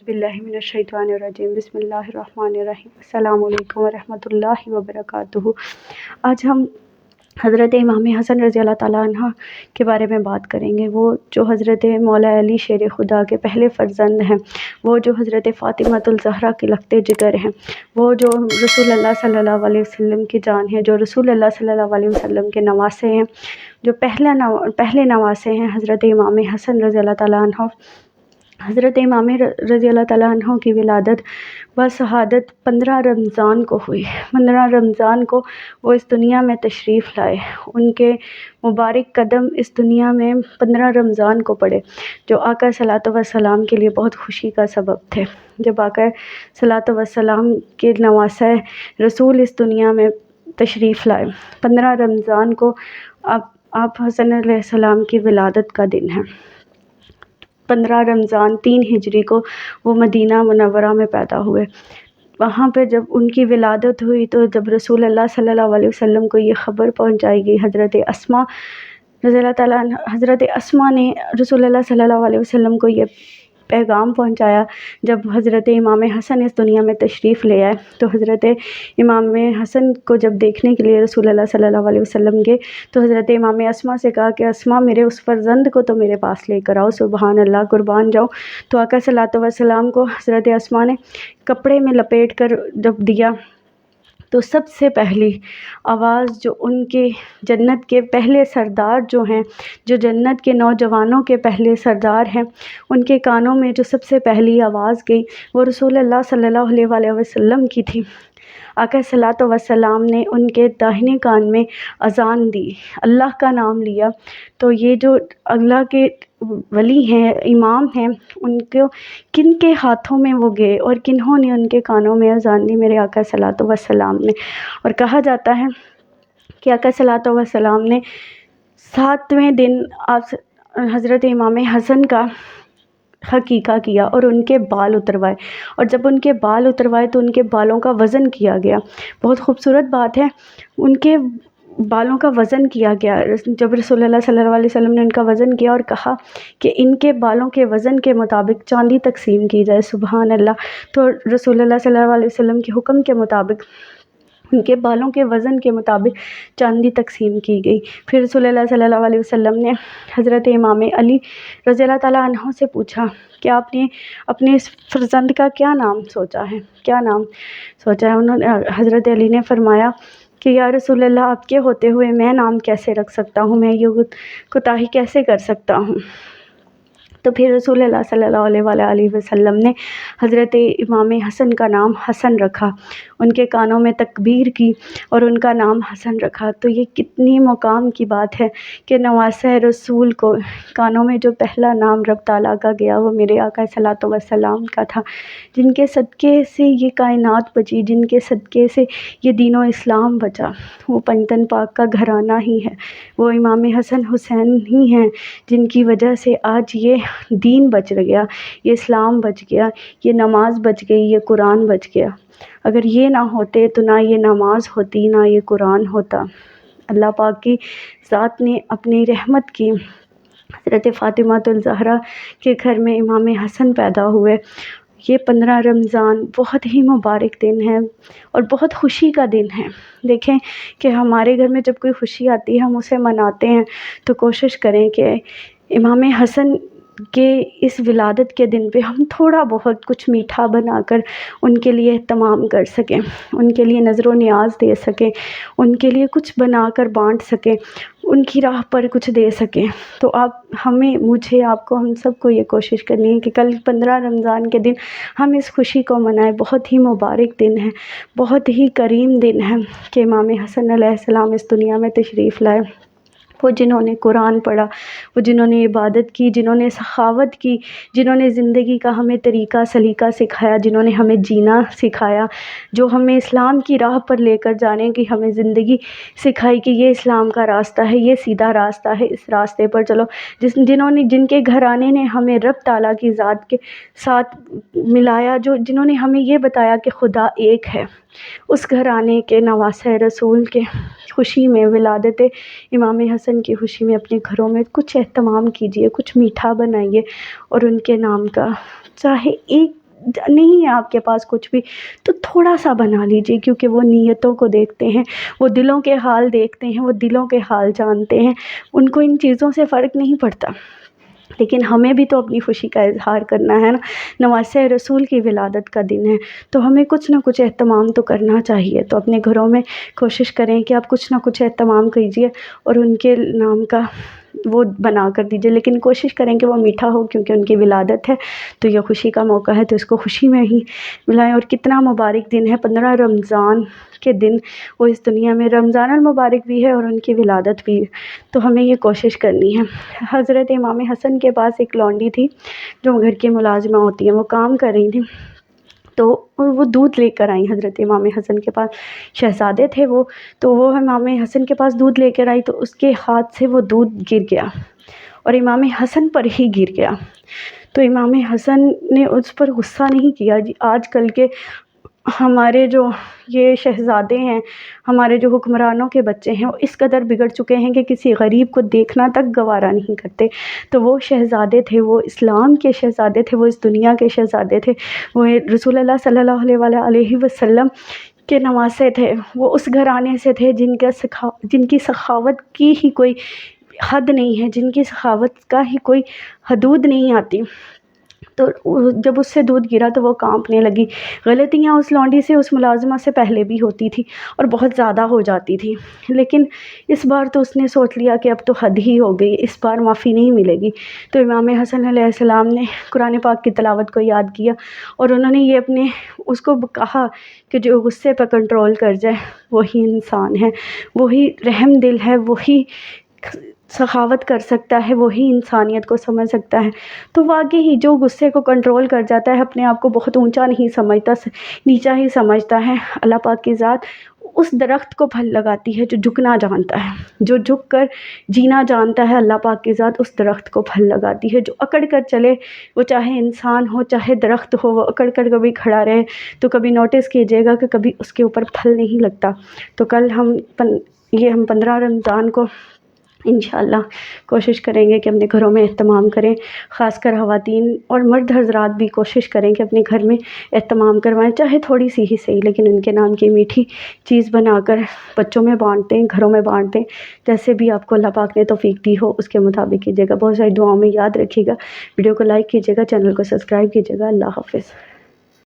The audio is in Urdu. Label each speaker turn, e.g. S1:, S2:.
S1: باللہ من الشیطان الرجیم، بسم اللہ الرحمن الرحیم، السلام علیکم ورحمۃ اللہ وبرکاتہ۔ آج ہم حضرت امام حسن رضی اللہ تعالیٰ عنہ کے بارے میں بات کریں گے۔ وہ جو حضرت مولا علی شیر خدا کے پہلے فرزند ہیں، وہ جو حضرت فاطمۃ الزہرا کے لخت جگر ہیں، وہ جو رسول اللہ صلی اللہ علیہ وسلم کی جان ہے، جو رسول اللہ صلی اللہ علیہ وسلم کے نواسے ہیں، جو پہلے نواسے ہیں حضرت امام حسن رضی اللہ تعالیٰ عنہ۔ حضرت امام رضی اللہ تعالیٰ عنہ کی ولادت و شہادت 15 رمضان کو ہوئی۔ 15 رمضان کو وہ اس دنیا میں تشریف لائے۔ ان کے مبارک قدم اس دنیا میں 15 رمضان کو پڑے، جو آقا صلوات و سلام کے لیے بہت خوشی کا سبب تھے۔ جب آقا صلوات و سلام کے نواسہ رسول اس دنیا میں تشریف لائے، 15 رمضان کو آپ حسن علیہ السلام کی ولادت کا دن ہے۔ 15 رمضان 3 ہجری کو وہ مدینہ منورہ میں پیدا ہوئے۔ وہاں پہ جب ان کی ولادت ہوئی تو جب رسول اللہ صلی اللہ علیہ وسلم کو یہ خبر پہنچائی گئی، حضرت اسماء رضی اللہ تعالیٰ عنہ، حضرت اسماء نے رسول اللہ صلی اللہ علیہ وسلم کو یہ پیغام پہنچایا۔ جب حضرت امام حسن اس دنیا میں تشریف لے آئے تو حضرت امام حسن کو جب دیکھنے کے لیے رسول اللہ صلی اللہ علیہ وسلم گئے تو حضرت امام اسماء سے کہا کہ اسماء، میرے اس فرزند کو تو میرے پاس لے کر آؤ، سبحان اللہ، قربان جاؤ۔ تو آقا صلی اللہ علیہ وسلم کو حضرت اسماء نے کپڑے میں لپیٹ کر جب دیا تو سب سے پہلی آواز جو ان کے جنت کے پہلے سردار جو ہیں، جو جنت کے نوجوانوں کے پہلے سردار ہیں، ان کے کانوں میں جو سب سے پہلی آواز گئی وہ رسول اللہ صلی اللہ علیہ وسلم کی تھی۔ آقا صلی اللہ علیہ وسلم نے ان کے داہنے کان میں اذان دی، اللہ کا نام لیا۔ تو یہ جو اللہ کے ولی ہیں، امام ہیں، ان کو کن کے ہاتھوں میں وہ گئے اور کنہوں نے ان کے کانوں میں اذان دی؟ میرے آقا صلی اللہ علیہ وسلم نے۔ اور کہا جاتا ہے کہ آقا صلی اللہ علیہ وسلم نے 7ویں دن حضرت امام حسن کا حقیقہ کیا اور ان کے بال اتروائے، اور جب ان کے بال اتروائے تو ان کے بالوں کا وزن کیا گیا۔ بہت خوبصورت بات ہے، ان کے بالوں کا وزن کیا گیا۔ جب رسول اللہ صلی اللہ علیہ وسلم نے ان کا وزن کیا اور کہا کہ ان کے بالوں کے وزن کے مطابق چاندی تقسیم کی جائے، سبحان اللہ، تو رسول اللہ صلی اللہ علیہ وسلم کے حکم کے مطابق ان کے بالوں کے وزن کے مطابق چاندی تقسیم کی گئی۔ پھر رسول اللہ صلی اللہ علیہ وسلم نے حضرت امام علی رضی اللہ تعالیٰ عنہ سے پوچھا کہ آپ نے اپنے اس فرزند کا کیا نام سوچا ہے، کیا نام سوچا ہے؟ انہوں نے حضرت علی نے فرمایا کہ یا رسول اللہ، آپ کے ہوتے ہوئے میں نام کیسے رکھ سکتا ہوں، میں یہ کوتاہی کیسے کر سکتا ہوں؟ تو پھر رسول اللہ صلی اللہ علیہ وسلم نے حضرت امام حسن کا نام حسن رکھا، ان کے کانوں میں تکبیر کی اور ان کا نام حسن رکھا۔ تو یہ کتنی مقام کی بات ہے کہ نواسہ رسول کو کانوں میں جو پہلا نام رب تعالیٰ کا گیا وہ میرے آقا صلی اللہ علیہ وسلم کا تھا، جن کے صدقے سے یہ کائنات بچی، جن کے صدقے سے یہ دین و اسلام بچا۔ وہ پنجتن پاک کا گھرانہ ہی ہے، وہ امام حسن حسین ہی ہیں جن کی وجہ سے آج یہ دین بچ گیا، یہ اسلام بچ گیا، یہ نماز بچ گئی، یہ قرآن بچ گیا۔ اگر یہ نہ ہوتے تو نہ یہ نماز ہوتی، نہ یہ قرآن ہوتا۔ اللہ پاک کی ذات نے اپنی رحمت کی حضرت فاطمۃ الزہرا کے گھر میں امام حسن پیدا ہوئے۔ یہ 15 رمضان بہت ہی مبارک دن ہے اور بہت خوشی کا دن ہے۔ دیکھیں کہ ہمارے گھر میں جب کوئی خوشی آتی ہے ہم اسے مناتے ہیں، تو کوشش کریں کہ امام حسن کے اس ولادت کے دن پہ ہم تھوڑا بہت کچھ میٹھا بنا کر ان کے لیے اہتمام کر سکیں، ان کے لیے نظر و نیاز دے سکیں، ان کے لیے کچھ بنا کر بانٹ سکیں، ان کی راہ پر کچھ دے سکیں۔ تو مجھے آپ کو، ہم سب کو یہ کوشش کرنی ہے کہ کل 15 رمضان کے دن ہم اس خوشی کو منائیں۔ بہت ہی مبارک دن ہے، بہت ہی کریم دن ہے کہ امام حسن علیہ السلام اس دنیا میں تشریف لائے۔ وہ جنہوں نے قرآن پڑھا، وہ جنہوں نے عبادت کی، جنہوں نے سخاوت کی، جنہوں نے زندگی کا ہمیں طریقہ سلیقہ سکھایا، جنہوں نے ہمیں جینا سکھایا، جو ہمیں اسلام کی راہ پر لے کر جانے کی ہمیں زندگی سکھائی کہ یہ اسلام کا راستہ ہے، یہ سیدھا راستہ ہے، اس راستے پر چلو۔ جن کے گھرانے نے ہمیں رب تعالیٰ کی ذات کے ساتھ ملایا، جنہوں نے ہمیں یہ بتایا کہ خدا ایک ہے، اس گھرانے کے نواسہ رسول کے خوشی میں، ولادت امام حسن کی خوشی میں اپنے گھروں میں کچھ اہتمام کیجیے، کچھ میٹھا بنائیے اور ان کے نام کا چاہے ایک نہیں ہے آپ کے پاس کچھ بھی تو تھوڑا سا بنا لیجیے، کیونکہ وہ نیتوں کو دیکھتے ہیں، وہ دلوں کے حال دیکھتے ہیں، وہ دلوں کے حال جانتے ہیں، ان کو ان چیزوں سے فرق نہیں پڑتا۔ لیکن ہمیں بھی تو اپنی خوشی کا اظہار کرنا ہے نا، نواسہ رسول کی ولادت کا دن ہے، تو ہمیں کچھ نہ کچھ اہتمام تو کرنا چاہیے۔ تو اپنے گھروں میں کوشش کریں کہ آپ کچھ نہ کچھ اہتمام کیجیے اور ان کے نام کا وہ بنا کر دیجیے، لیکن کوشش کریں کہ وہ میٹھا ہو، کیونکہ ان کی ولادت ہے تو یہ خوشی کا موقع ہے، تو اس کو خوشی میں ہی ملائیں۔ اور کتنا مبارک دن ہے، 15 رمضان کے دن وہ اس دنیا میں، رمضان المبارک بھی ہے اور ان کی ولادت بھی ہے، تو ہمیں یہ کوشش کرنی ہے۔ حضرت امام حسن کے پاس ایک لونڈی تھی جو گھر کی ملازمہ ہوتی ہیں، وہ کام کر رہی تھی، تو وہ دودھ لے کر آئیں حضرت امام حسن کے پاس، شہزادے تھے وہ، تو وہ امام حسن کے پاس دودھ لے کر آئی تو اس کے ہاتھ سے وہ دودھ گر گیا اور امام حسن پر ہی گر گیا۔ تو امام حسن نے اس پر غصہ نہیں کیا۔ آج کل کے ہمارے جو یہ شہزادے ہیں، ہمارے جو حکمرانوں کے بچے ہیں، وہ اس قدر بگڑ چکے ہیں کہ کسی غریب کو دیکھنا تک گوارا نہیں کرتے۔ تو وہ شہزادے تھے، وہ اسلام کے شہزادے تھے، وہ اس دنیا کے شہزادے تھے، وہ رسول اللہ صلی اللہ علیہ وسلم کے نواسے تھے، وہ اس گھرانے سے تھے جن کی سخاوت کی ہی کوئی حد نہیں ہے، جن کی سخاوت کا ہی کوئی حدود نہیں آتی۔ تو جب اس سے دودھ گرا تو وہ کانپنے لگی۔ غلطیاں اس لونڈی سے، اس ملازمہ سے پہلے بھی ہوتی تھی اور بہت زیادہ ہو جاتی تھی، لیکن اس بار تو اس نے سوچ لیا کہ اب تو حد ہی ہو گئی، اس بار معافی نہیں ملے گی۔ تو امام حسن علیہ السلام نے قرآن پاک کی تلاوت کو یاد کیا اور انہوں نے یہ اس کو کہا کہ جو غصے پہ کنٹرول کر جائے وہی انسان ہے، وہی رحم دل ہے، وہی سخاوت کر سکتا ہے، وہی انسانیت کو سمجھ سکتا ہے۔ تو واقعی ہی جو غصے کو کنٹرول کر جاتا ہے، اپنے آپ کو بہت اونچا نہیں سمجھتا، نیچا ہی سمجھتا ہے، اللہ پاک کی ذات اس درخت کو پھل لگاتی ہے جو جھکنا جانتا ہے، جو جھک کر جینا جانتا ہے، اللہ پاک کی ذات اس درخت کو پھل لگاتی ہے۔ جو اکڑ کر چلے، وہ چاہے انسان ہو چاہے درخت ہو، وہ اکڑ کر کبھی کھڑا رہے تو کبھی نوٹس کیجیے گا کہ کبھی اس کے اوپر پھل نہیں لگتا۔ تو کل ہم 15 رمضان کو انشاءاللہ کوشش کریں گے کہ اپنے گھروں میں اہتمام کریں، خاص کر خواتین اور مرد حضرات بھی کوشش کریں کہ اپنے گھر میں اہتمام کروائیں، چاہے تھوڑی سی ہی صحیح، لیکن ان کے نام کی میٹھی چیز بنا کر بچوں میں بانٹ دیں، گھروں میں بانٹ دیں، جیسے بھی آپ کو اللہ پاک نے توفیق دی ہو اس کے مطابق کیجیے گا۔ بہت ساری دعاؤں میں یاد رکھیے گا، ویڈیو کو لائک کیجیے گا، چینل کو سبسکرائب کیجیے گا۔ اللہ حافظ۔